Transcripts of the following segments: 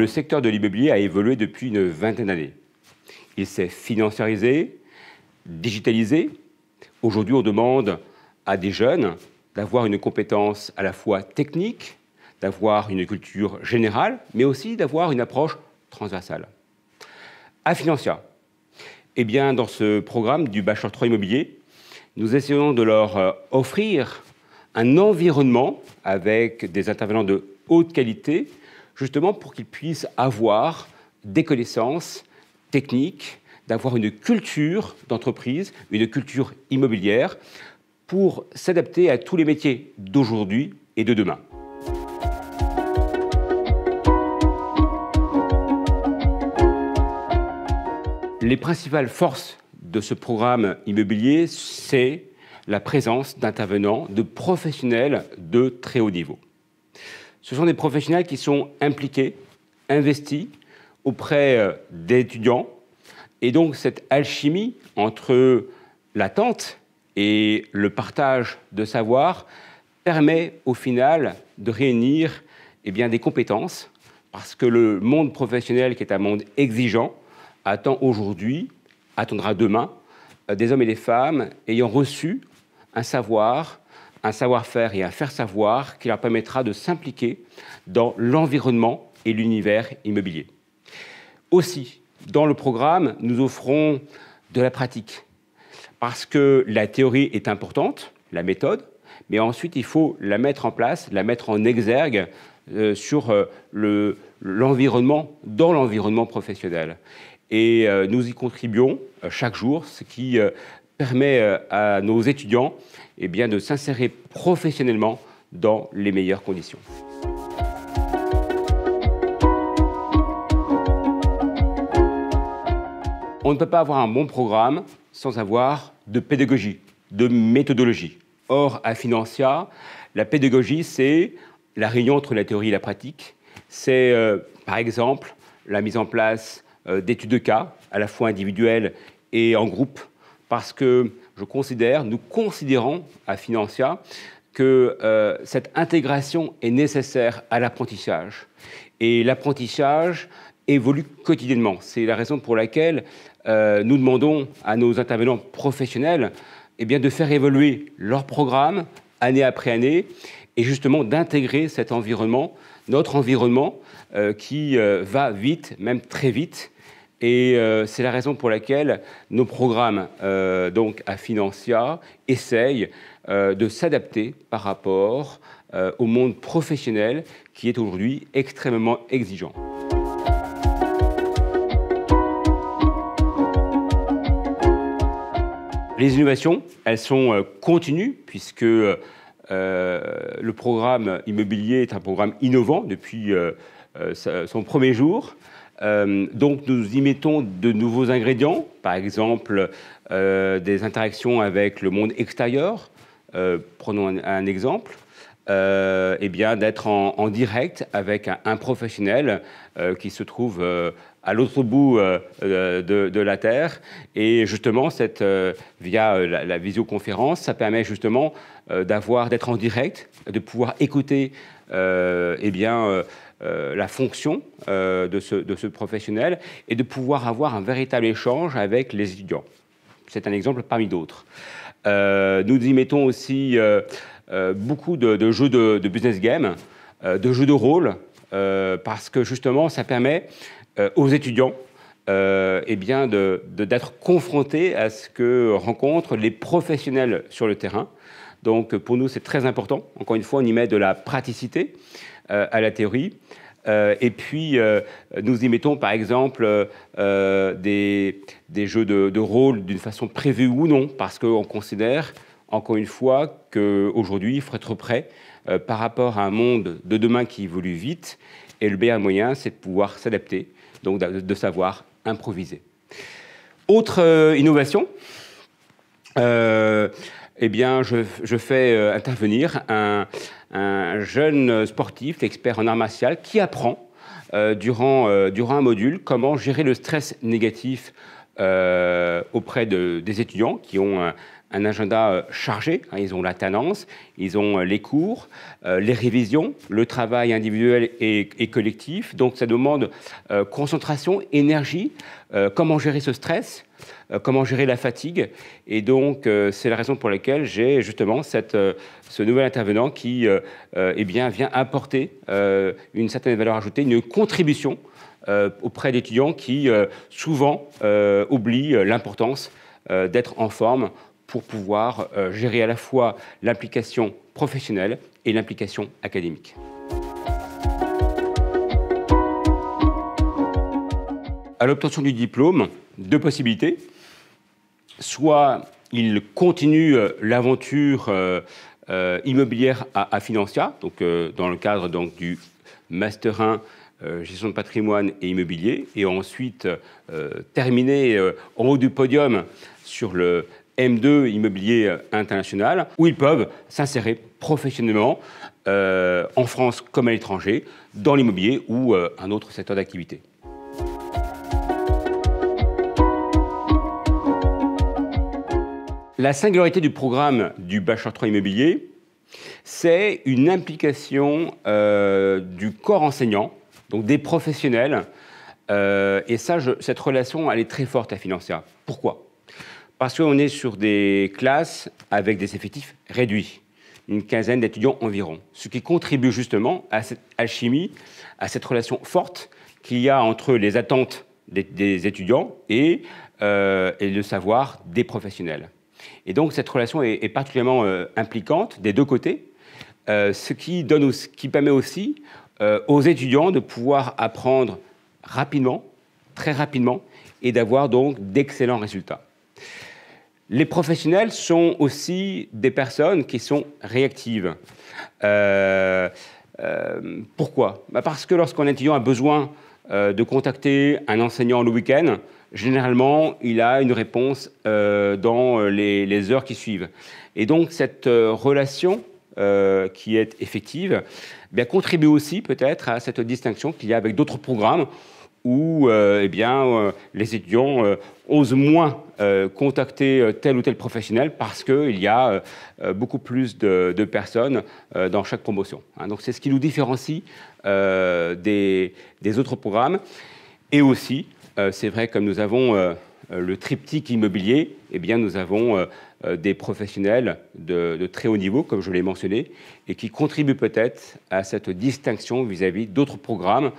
le secteur de l'immobilier a évolué depuis une vingtaine d'années. Il s'est financiarisé, digitalisé. Aujourd'hui, on demande à des jeunes d'avoir une compétence à la fois technique, d'avoir une culture générale, mais aussi d'avoir une approche transversale. À Financia, eh bien, dans ce programme du Bachelor 3 Immobilier, nous essayons de leur offrir un environnement avec des intervenants de haute qualité, justement pour qu'ils puissent avoir des connaissances techniques, d'avoir une culture d'entreprise, une culture immobilière, pour s'adapter à tous les métiers d'aujourd'hui et de demain. Les principales forces de ce programme immobilier, c'est la présence d'intervenants, de professionnels de très haut niveau. Ce sont des professionnels qui sont impliqués, investis auprès des étudiants. Et donc cette alchimie entre l'attente et le partage de savoir permet au final de réunir des compétences, parce que le monde professionnel, qui est un monde exigeant, attend aujourd'hui, attendra demain, des hommes et des femmes ayant reçu un savoir-faire et un faire-savoir qui leur permettra de s'impliquer dans l'environnement et l'univers immobilier. Aussi, dans le programme, nous offrons de la pratique, parce que la théorie est importante, la méthode, mais ensuite il faut la mettre en place, la mettre en exergue sur l'environnement, dans l'environnement professionnel. Et nous y contribuons chaque jour, ce qui permet à nos étudiants de s'insérer professionnellement dans les meilleures conditions. On ne peut pas avoir un bon programme sans avoir de pédagogie, de méthodologie. Or, à Financia, la pédagogie, c'est la réunion entre la théorie et la pratique. C'est, par exemple, la mise en place d'études de cas, à la fois individuelles et en groupe, parce que nous considérons à Financia que cette intégration est nécessaire à l'apprentissage. Et l'apprentissage évolue quotidiennement. C'est la raison pour laquelle nous demandons à nos intervenants professionnels de faire évoluer leur programme année après année et justement d'intégrer cet environnement, notre environnement qui va vite, même très vite. Et c'est la raison pour laquelle nos programmes donc à Financia essayent de s'adapter par rapport au monde professionnel qui est aujourd'hui extrêmement exigeant. Les innovations, elles sont continues puisque le programme immobilier est un programme innovant depuis son premier jour. Donc nous y mettons de nouveaux ingrédients, par exemple des interactions avec le monde extérieur. Prenons un exemple, d'être en direct avec un professionnel qui se trouve à l'autre bout de la Terre. Et justement, via la visioconférence, ça permet justement d'être en direct, de pouvoir écouter la fonction de ce professionnel et de pouvoir avoir un véritable échange avec les étudiants. C'est un exemple parmi d'autres. Nous y mettons aussi beaucoup de jeux de business game, de jeux de rôle, parce que justement, ça permet aux étudiants d'être confrontés à ce que rencontrent les professionnels sur le terrain. Donc pour nous, c'est très important. Encore une fois, on y met de la praticité à la théorie. Et puis, nous y mettons par exemple des jeux de rôle d'une façon prévue ou non, parce qu'on considère, encore une fois, qu'aujourd'hui, il faut être prêt par rapport à un monde de demain qui évolue vite. Et le meilleur moyen, c'est de pouvoir s'adapter, donc de savoir improviser. Autre innovation, je fais intervenir un jeune sportif, expert en arts martiaux, qui apprend durant un module comment gérer le stress négatif auprès des étudiants qui ont un agenda chargé. Ils ont l'alternance, ils ont les cours, les révisions, le travail individuel et collectif. Donc ça demande concentration, énergie, comment gérer ce stress, comment gérer la fatigue. Et donc c'est la raison pour laquelle j'ai justement ce nouvel intervenant qui eh bien, vient apporter une certaine valeur ajoutée, une contribution auprès d'étudiants qui souvent oublient l'importance d'être en forme pour pouvoir gérer à la fois l'implication professionnelle et l'implication académique. À l'obtention du diplôme, deux possibilités. Soit il continue l'aventure immobilière à Financia, donc, dans le cadre donc, du Master 1 gestion de patrimoine et immobilier, et ensuite terminer en haut du podium sur le M2 immobilier international, où ils peuvent s'insérer professionnellement en France comme à l'étranger, dans l'immobilier ou un autre secteur d'activité. La singularité du programme du Bachelor 3 immobilier, c'est une implication du corps enseignant, donc des professionnels, et ça, cette relation, elle est très forte à Financia. Pourquoi ? Parce qu'on est sur des classes avec des effectifs réduits, une quinzaine d'étudiants environ, ce qui contribue justement à cette alchimie, à cette relation forte qu'il y a entre les attentes des étudiants et le savoir des professionnels. Et donc cette relation est particulièrement impliquante des deux côtés, ce qui permet aussi aux étudiants de pouvoir apprendre rapidement, très rapidement, et d'avoir donc d'excellents résultats. Les professionnels sont aussi des personnes qui sont réactives. Pourquoi ? Parce que lorsqu'un étudiant a besoin de contacter un enseignant le week-end, généralement, il a une réponse dans les heures qui suivent. Et donc, cette relation qui est effective contribue aussi peut-être à cette distinction qu'il y a avec d'autres programmes où les étudiants osent moins contacter tel ou tel professionnel parce qu'il y a beaucoup plus de personnes dans chaque promotion. Donc c'est ce qui nous différencie des autres programmes. Et aussi, c'est vrai, comme nous avons le triptyque immobilier, nous avons des professionnels de très haut niveau, comme je l'ai mentionné, et qui contribuent peut-être à cette distinction vis-à-vis d'autres programmes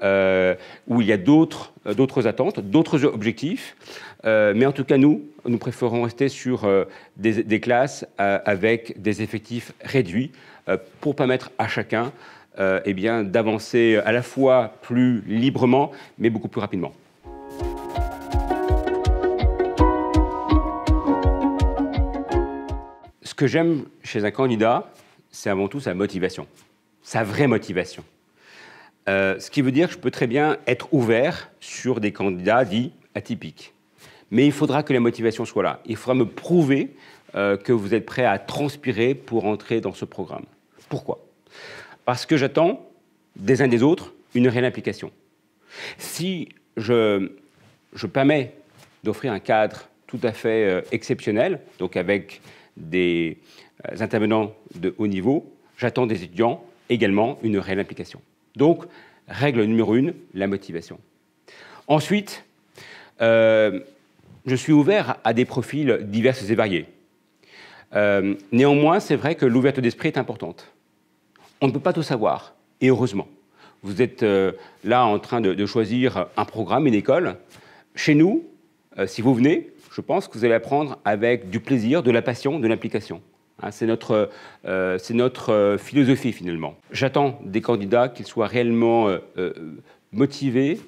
où il y a d'autres attentes, d'autres objectifs. Mais en tout cas, nous préférons rester sur des classes avec des effectifs réduits pour permettre à chacun d'avancer à la fois plus librement, mais beaucoup plus rapidement. Ce que j'aime chez un candidat, c'est avant tout sa motivation, sa vraie motivation. Ce qui veut dire que je peux très bien être ouvert sur des candidats dits atypiques. Mais il faudra que la motivation soit là. Il faudra me prouver que vous êtes prêt à transpirer pour entrer dans ce programme. Pourquoi ? Parce que j'attends des uns des autres une réelle implication. Si je permets d'offrir un cadre tout à fait exceptionnel, donc avec des intervenants de haut niveau, j'attends des étudiants également une réelle implication. Donc, règle numéro 1, la motivation. Ensuite, je suis ouvert à des profils divers et variés. Néanmoins, c'est vrai que l'ouverture d'esprit est importante. On ne peut pas tout savoir, et heureusement. Vous êtes là en train de choisir un programme, une école. Chez nous, si vous venez, je pense que vous allez apprendre avec du plaisir, de la passion, de l'implication. C'est notre philosophie, finalement. J'attends des candidats qu'ils soient réellement motivés,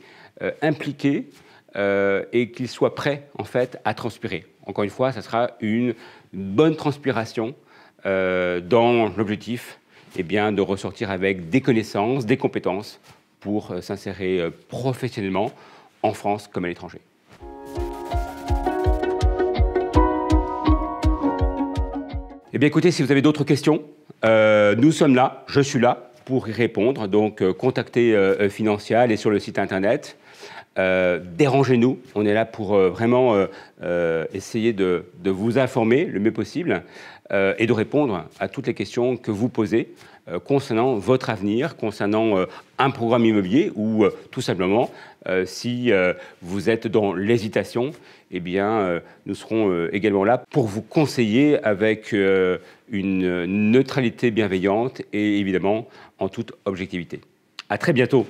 impliqués, et qu'ils soient prêts, en fait, à transpirer. Encore une fois, ça sera une bonne transpiration dans l'objectif de ressortir avec des connaissances, des compétences pour s'insérer professionnellement en France comme à l'étranger. Écoutez, si vous avez d'autres questions, nous sommes là, je suis là pour y répondre. Donc, contactez Financia, allez sur le site internet. dérangez-nous. On est là pour vraiment essayer de vous informer le mieux possible et de répondre à toutes les questions que vous posez concernant votre avenir, concernant un programme immobilier ou tout simplement si vous êtes dans l'hésitation, eh bien, nous serons également là pour vous conseiller avec une neutralité bienveillante et évidemment en toute objectivité. À très bientôt.